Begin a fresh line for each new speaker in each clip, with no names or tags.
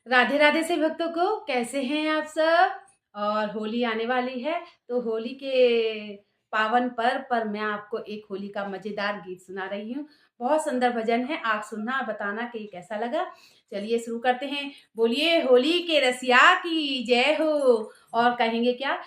राधे राधे से भक्तों को कैसे हैं आप सब। और होली आने वाली है तो होली के पावन पर्व पर मैं आपको एक होली का मजेदार गीत सुना रही हूँ। बहुत सुंदर भजन है, आप सुनना और बताना कि कैसा लगा। चलिए शुरू करते हैं। बोलिए होली के रसिया की जय हो। और कहेंगे क्या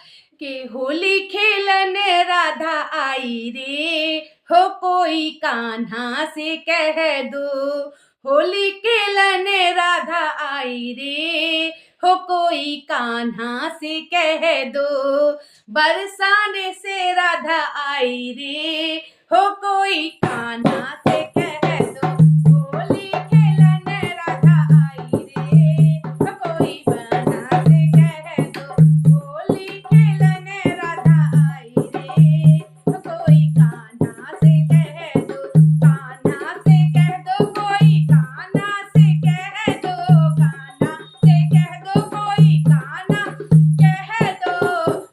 कि होली खेलने राधा आई रे, हो कोई कान्हा से कह दो। होली खेलने राधा आई रे, हो कोई कान्हा से कह दो। बरसाने से राधा आई रे, हो कोई कान्हा से कह दो। होली खेलने राधा आई रे, हो कोई कान्हा से कह दो। होली खेलने राधा आई रे, हो कोई कान्हा से कह दो। कान्हा से कह दो, कोई कान्हा से कह दो। कान्हा से कह दो, कोई कान्हा कह दो।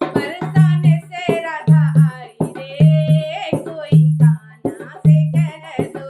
बरसाने से राधा आई रे, कोई कान्हा से कह दो।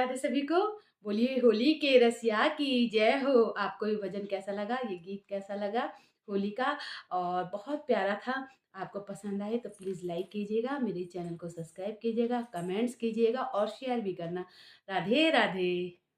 राधे सभी को। बोलिए होली के रसिया की जय हो। आपको ये भजन कैसा लगा, ये गीत कैसा लगा होली का? और बहुत प्यारा था। आपको पसंद आए तो प्लीज़ लाइक कीजिएगा, मेरे चैनल को सब्सक्राइब कीजिएगा, कमेंट्स कीजिएगा और शेयर भी करना। राधे राधे।